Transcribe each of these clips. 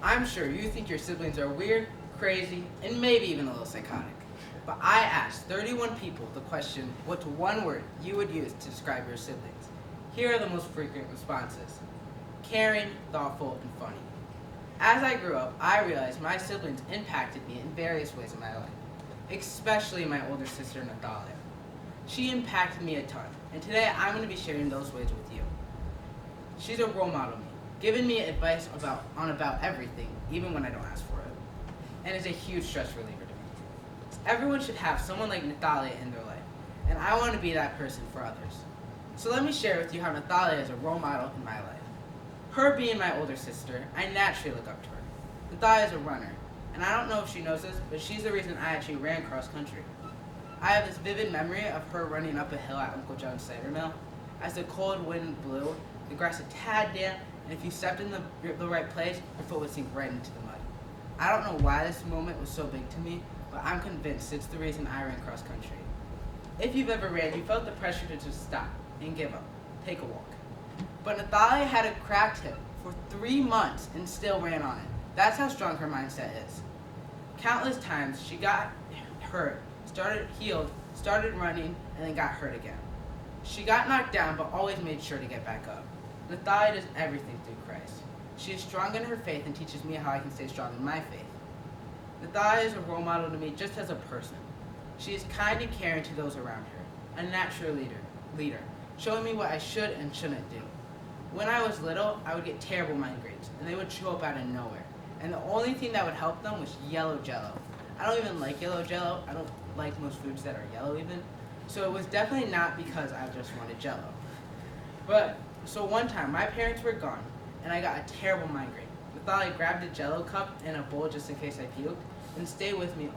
I'm sure you think your siblings are weird, crazy, and maybe even a little psychotic. But I asked 31 people the question, what's one word you would use to describe your siblings? Here are the most frequent responses. Caring, thoughtful, and funny. As I grew up, I realized my siblings impacted me in various ways in my life, especially my older sister, Natalia. She impacted me a ton, and today I'm going to be sharing those ways with you. She's a role model to me, giving me advice about everything, even when I don't ask for it, and is a huge stress reliever to me. Everyone should have someone like Natalia in their life, and I want to be that person for others. So let me share with you how Natalia is a role model in my life. Her being my older sister, I naturally look up to her. Natalia is a runner, and I don't know if she knows this, but she's the reason I actually ran cross country. I have this vivid memory of her running up a hill at Uncle John's cider mill. As the cold wind blew, the grass a tad damp, and if you stepped in the right place, your foot would sink right into the mud. I don't know why this moment was so big to me, but I'm convinced it's the reason I ran cross country. If you've ever ran, you felt the pressure to just stop and give up, take a walk. But Natalia had a cracked hip for 3 months and still ran on it. That's how strong her mindset is. Countless times she got hurt, healed, started running, and then got hurt again. She got knocked down but always made sure to get back up. Natalia does everything through Christ. She is strong in her faith and teaches me how I can stay strong in my faith. Natalia is a role model to me just as a person. She is kind and caring to those around her, a natural leader, showing me what I should and shouldn't do. When I was little, I would get terrible migraines, and they would show up out of nowhere. And the only thing that would help them was yellow Jello. I don't even like yellow Jello. I don't like most foods that are yellow even. So it was definitely not because I just wanted Jello. So one time, my parents were gone, and I got a terrible migraine. Natalia grabbed a Jello cup and a bowl just in case I puked, and stayed with me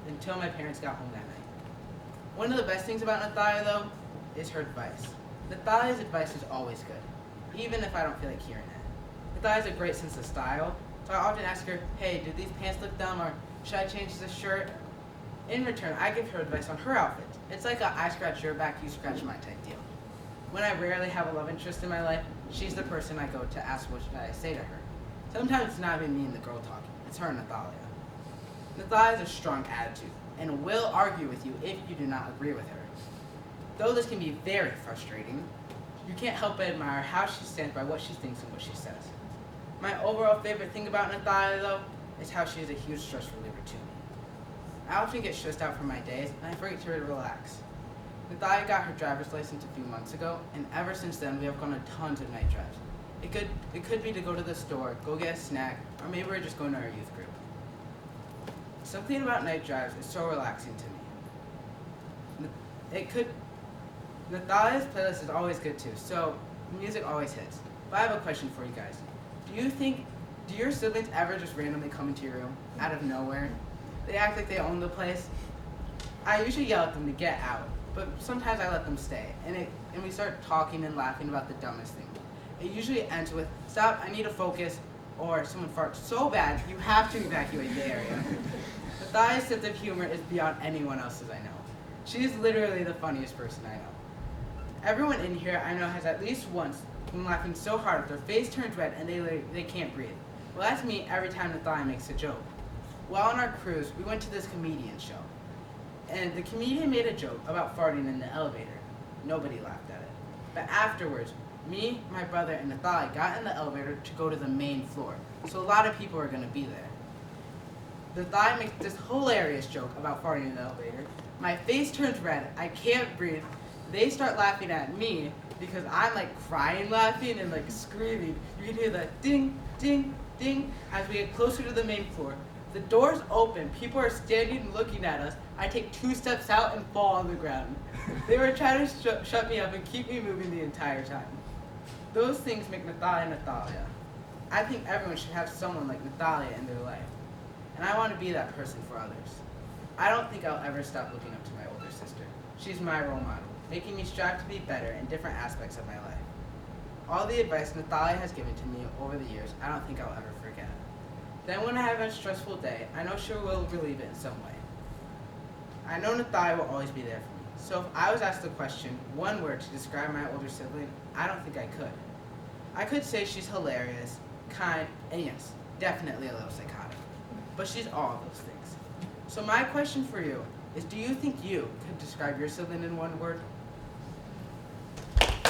until my parents got home that night. One of the best things about Natalia, though, is her advice. Natalia's advice is always good, even if I don't feel like hearing it. Natalia has a great sense of style, so I often ask her, hey, do these pants look dumb, or should I change this shirt? In return, I give her advice on her outfit. It's like a I scratch your back, you scratch my type deal. When I rarely have a love interest in my life, she's the person I go to ask what should I say to her. Sometimes it's not even me and the girl talking, it's her and Natalia. Natalia has a strong attitude, and will argue with you if you do not agree with her. Though this can be very frustrating, you can't help but admire how she stands by what she thinks and what she says. My overall favorite thing about Natalia, though, is how she is a huge stress reliever to me. I often get stressed out from my days, and I forget to relax. Natalia got her driver's license a few months ago, and ever since then we have gone on tons of night drives. It could be to go to the store, go get a snack, or maybe we're just going to our youth group. Something about night drives is so relaxing to me. Natalia's playlist is always good too, so the music always hits. But I have a question for you guys. Do your siblings ever just randomly come into your room, out of nowhere? They act like they own the place. I usually yell at them to get out, but sometimes I let them stay, and we start talking and laughing about the dumbest thing. It usually ends with, stop, I need to focus, or someone farts so bad, you have to evacuate the area. Natalia's sense of humor is beyond anyone else's I know. She is literally the funniest person I know. Everyone in here I know has at least once been laughing so hard their face turns red and they can't breathe. Well, that's me every time Natalia makes a joke. While on our cruise, we went to this comedian show. And the comedian made a joke about farting in the elevator. Nobody laughed at it. But afterwards, me, my brother, and Natalia got in the elevator to go to the main floor. So a lot of people are going to be there. Natalia makes this hilarious joke about farting in the elevator. My face turns red. I can't breathe. They start laughing at me because I'm like crying laughing and like screaming. You can hear the ding, ding, ding as we get closer to the main floor. The doors open, people are standing and looking at us. I take 2 steps out and fall on the ground. They were trying to shut me up and keep me moving the entire time. Those things make Natalia Natalia. I think everyone should have someone like Natalia in their life. And I want to be that person for others. I don't think I'll ever stop looking up to my older sister. She's my role model, making me strive to be better in different aspects of my life. All the advice Natalia has given to me over the years, I don't think I'll ever forget. Then when I have a stressful day, I know she will relieve it in some way. I know Natalia will always be there for me. So if I was asked the question, one word to describe my older sibling, I don't think I could. I could say she's hilarious, kind, and yes, definitely a little psychotic. But she's all those things. So my question for you is, do you think you could describe your sibling in one word?